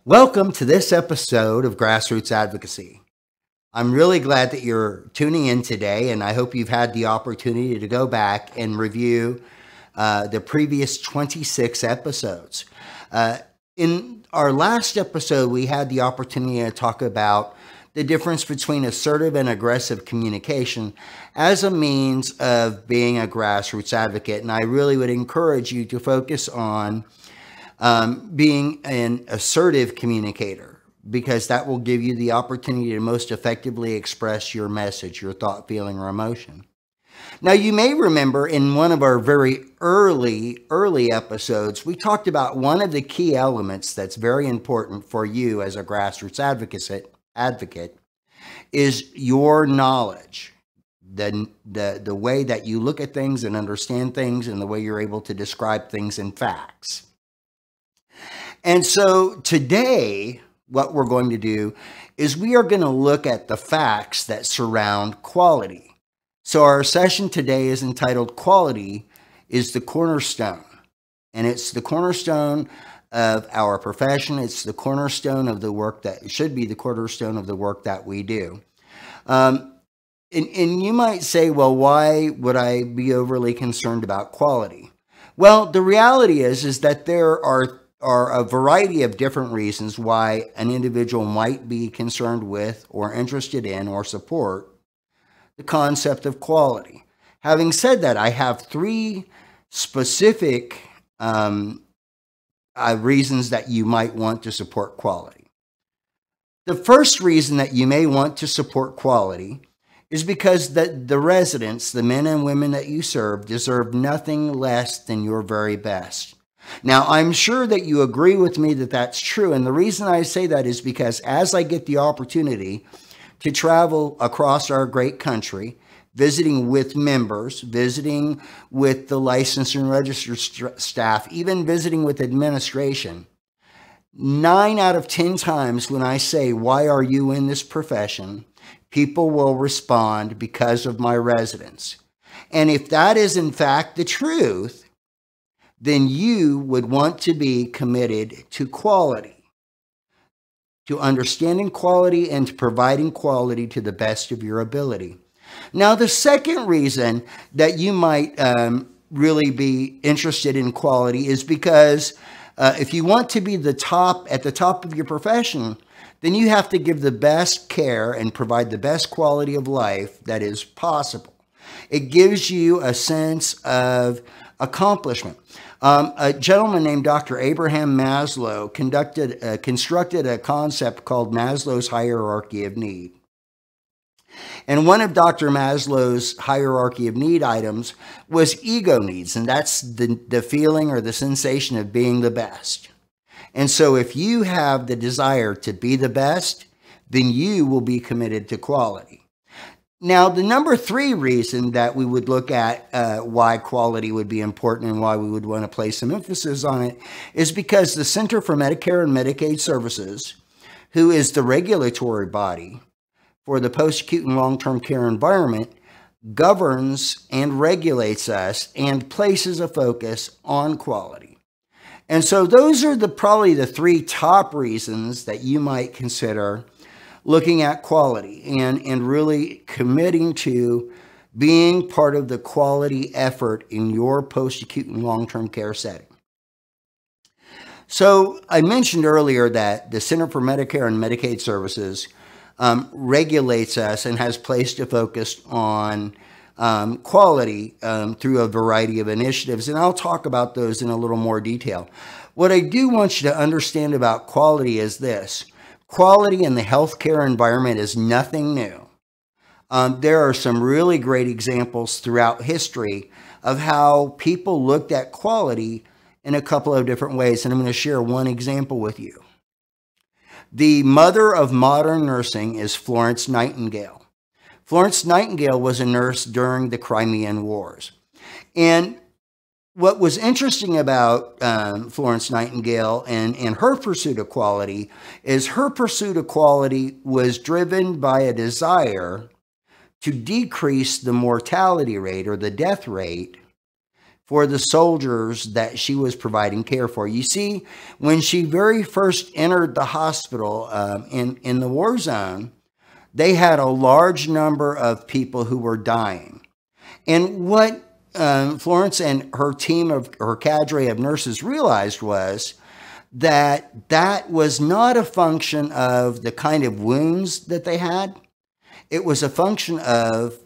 Welcome to this episode of Grassroots Advocacy. I'm really glad that you're tuning in today, and I hope you've had the opportunity to go back and review the previous 26 episodes. In our last episode, we had the opportunity to talk about the difference between assertive and aggressive communication as a means of being a grassroots advocate, and I really would encourage you to focus on being an assertive communicator, because that will give you the opportunity to most effectively express your message, your thought, feeling, or emotion. Now, you may remember in one of our very early episodes, we talked about one of the key elements that's very important for you as a grassroots advocate is your knowledge, the way that you look at things and understand things, and the way you're able to describe things in facts. And so today, what we're going to do is we are going to look at the facts that surround quality. So our session today is entitled Quality is the Cornerstone. And it's the cornerstone of our profession. It's the cornerstone of the work that should be the cornerstone of the work that we do. And you might say, well, why would I be overly concerned about quality? Well, the reality is that there are a variety of different reasons why an individual might be concerned with or interested in or support the concept of quality. Having said that, I have three specific reasons that you might want to support quality. The first reason that you may want to support quality is because the residents, the men and women that you serve, deserve nothing less than your very best. Now, I'm sure that you agree with me that that's true. And the reason I say that is because as I get the opportunity to travel across our great country, visiting with members, visiting with the licensed and registered staff, even visiting with administration, 9 out of 10 times when I say, why are you in this profession? People will respond, because of my residents. And if that is in fact the truth, then you would want to be committed to quality, to understanding quality and to providing quality to the best of your ability. Now, the second reason that you might really be interested in quality is because if you want to be at the top of your profession, then you have to give the best care and provide the best quality of life that is possible. It gives you a sense of accomplishment. A gentleman named Dr. Abraham Maslow constructed a concept called Maslow's hierarchy of need. And one of Dr. Maslow's hierarchy of need items was ego needs, and that's the feeling or the sensation of being the best. And so if you have the desire to be the best, then you will be committed to quality. Now, the number 3 reason that we would look at why quality would be important and why we would want to place some emphasis on it is because the Center for Medicare and Medicaid Services, who is the regulatory body for the post-acute and long-term care environment, governs and regulates us and places a focus on quality. And so those are probably the 3 top reasons that you might consider looking at quality and really committing to being part of the quality effort in your post-acute and long-term care setting. So I mentioned earlier that the Center for Medicare and Medicaid Services regulates us and has placed a focus on quality through a variety of initiatives, and I'll talk about those in a little more detail. What I do want you to understand about quality is this. Quality in the healthcare environment is nothing new. There are some really great examples throughout history of how people looked at quality in a couple of different ways, and I'm going to share one example with you. The mother of modern nursing is Florence Nightingale. Florence Nightingale was a nurse during the Crimean Wars. And what was interesting about Florence Nightingale and her pursuit of quality is her pursuit of quality was driven by a desire to decrease the mortality rate or the death rate for the soldiers that she was providing care for. You see, when she very first entered the hospital in the war zone, they had a large number of people who were dying. And what Florence and her team of her cadre of nurses realized was that that was not a function of the kind of wounds that they had. It was a function of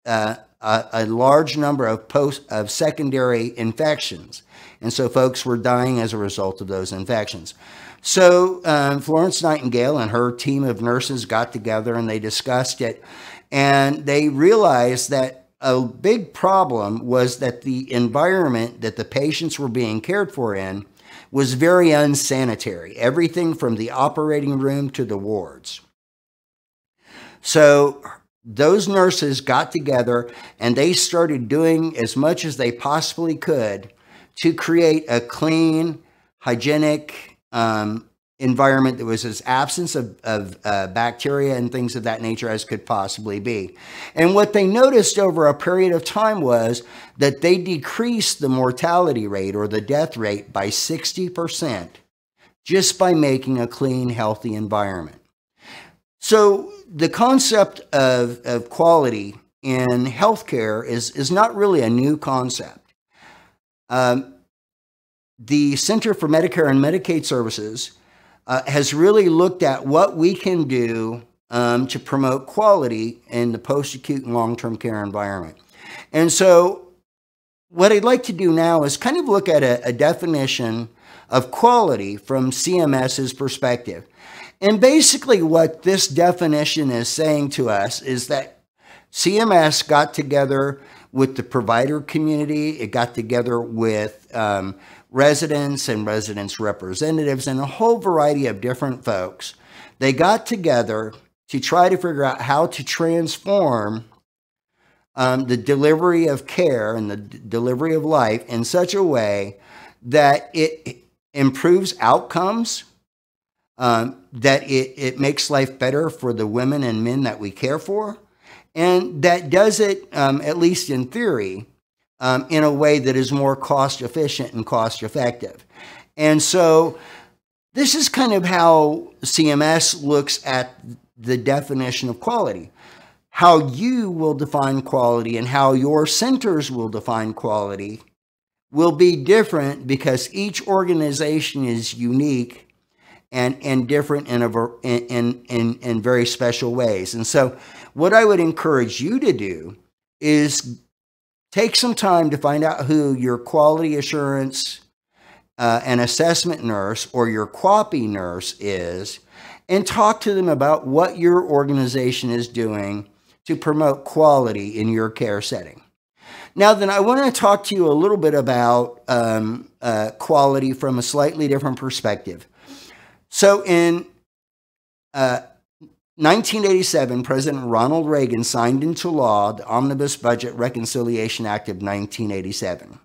a large number of secondary infections. And so folks were dying as a result of those infections. So Florence Nightingale and her team of nurses got together and they discussed it. And they realized that a big problem was that the environment that the patients were being cared for in was very unsanitary. Everything from the operating room to the wards. So those nurses got together and they started doing as much as they possibly could to create a clean, hygienic environment that was as absence of bacteria and things of that nature as could possibly be. And what they noticed over a period of time was that they decreased the mortality rate or the death rate by 60% just by making a clean, healthy environment. So the concept of quality in healthcare is not really a new concept. The Center for Medicare and Medicaid Services has really looked at what we can do to promote quality in the post-acute and long-term care environment. And so what I'd like to do now is kind of look at a definition of quality from CMS's perspective. And basically what this definition is saying to us is that CMS got together with the provider community, it got together with residents and residents' representatives and a whole variety of different folks. They got together to try to figure out how to transform the delivery of care and the delivery of life in such a way that it improves outcomes, that it makes life better for the women and men that we care for, and that does it, at least in theory, in a way that is more cost efficient and cost effective. And so this is kind of how CMS looks at the definition of quality. How you will define quality and how your centers will define quality will be different because each organization is unique and different in very special ways. And so what I would encourage you to do is take some time to find out who your quality assurance and assessment nurse or your QuaP nurse is, and talk to them about what your organization is doing to promote quality in your care setting. Now then, I want to talk to you a little bit about quality from a slightly different perspective. So in 1987, President Ronald Reagan signed into law the Omnibus Budget Reconciliation Act of 1987.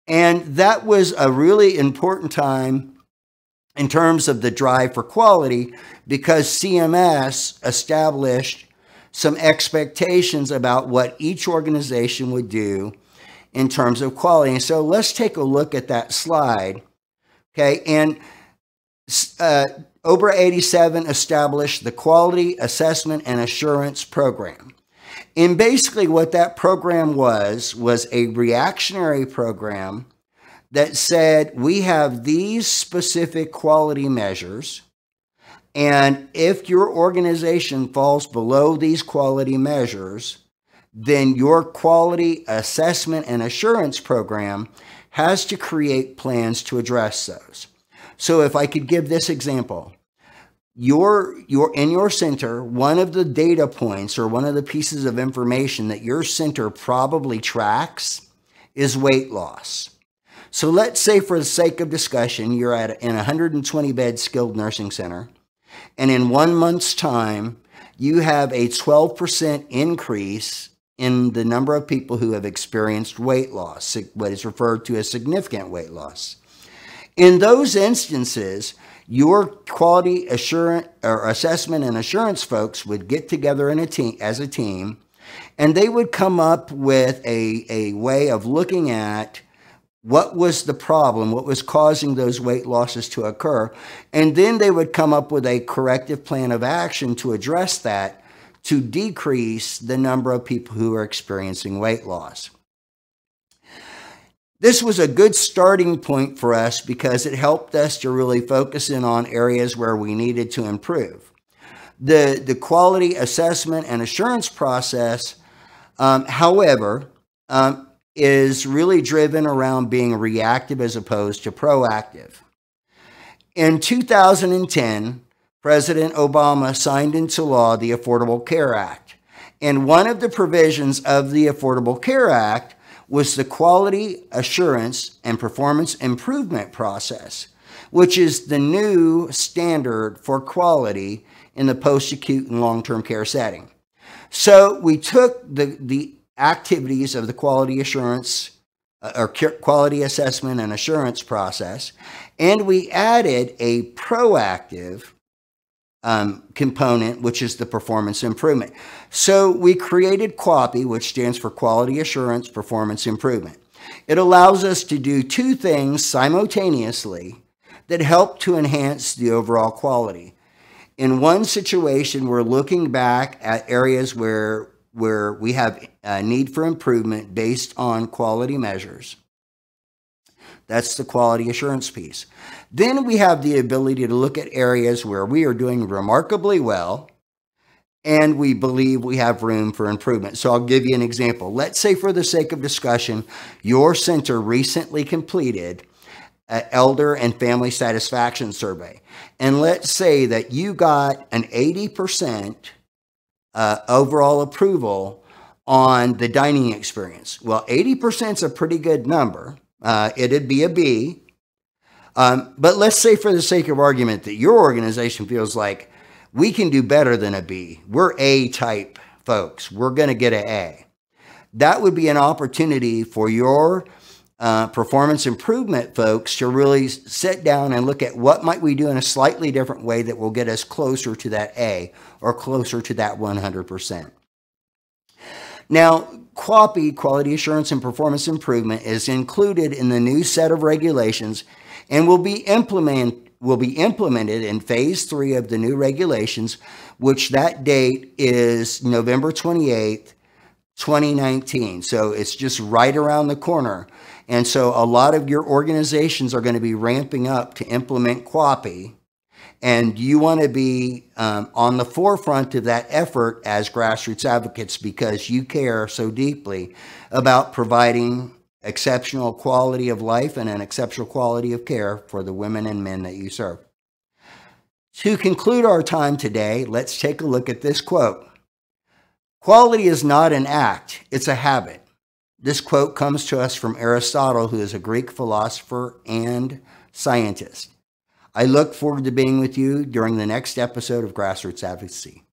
And that was a really important time in terms of the drive for quality because CMS established some expectations about what each organization would do in terms of quality. And so let's take a look at that slide. Okay, and OBRA 87 established the Quality Assessment and Assurance Program. And basically what that program was a reactionary program that said we have these specific quality measures, and if your organization falls below these quality measures, then your Quality Assessment and Assurance Program has to create plans to address those. So if I could give this example, in your center, one of the data points or one of the pieces of information that your center probably tracks is weight loss. So let's say for the sake of discussion, you're in a 120-bed skilled nursing center, and in 1 month's time, you have a 12% increase in the number of people who have experienced weight loss, what is referred to as significant weight loss. In those instances, your quality assurance or assessment and assurance folks would get together in as a team, And they would come up with a way of looking at what was the problem, what was causing those weight losses to occur. And then they would come up with a corrective plan of action to address that, to decrease the number of people who are experiencing weight loss. This was a good starting point for us because it helped us to really focus in on areas where we needed to improve. The quality assessment and assurance process, however, is really driven around being reactive as opposed to proactive. In 2010, President Obama signed into law the Affordable Care Act. And one of the provisions of the Affordable Care Act was the quality assurance and performance improvement process, which is the new standard for quality in the post-acute and long-term care setting. So we took the activities of the quality assurance or quality assessment and assurance process, and we added a proactive component, which is the performance improvement. So we created QuaP, which stands for Quality Assurance Performance Improvement. It allows us to do two things simultaneously that help to enhance the overall quality. In one situation, we're looking back at areas where we have a need for improvement based on quality measures. That's the quality assurance piece. Then we have the ability to look at areas where we are doing remarkably well and we believe we have room for improvement. So I'll give you an example. Let's say, for the sake of discussion, your center recently completed an elder and family satisfaction survey. And let's say that you got an 80% overall approval on the dining experience. Well, 80% is a pretty good number. It'd be a B. But let's say, for the sake of argument, that your organization feels like we can do better than a B. We're A-type folks. We're going to get an A. That would be an opportunity for your performance improvement folks to really sit down and look at what might we do in a slightly different way that will get us closer to that A or closer to that 100%. Now, QuaP, Quality Assurance and Performance Improvement, is included in the new set of regulations and will be implemented in phase 3 of the new regulations, which that date is November 28th, 2019. So it's just right around the corner. And so a lot of your organizations are going to be ramping up to implement QuaP, and you want to be on the forefront of that effort as grassroots advocates, because you care so deeply about providing exceptional quality of life and an exceptional quality of care for the women and men that you serve. To conclude our time today, let's take a look at this quote. "Quality is not an act, it's a habit." This quote comes to us from Aristotle, who is a Greek philosopher and scientist. I look forward to being with you during the next episode of Grassroots Advocacy.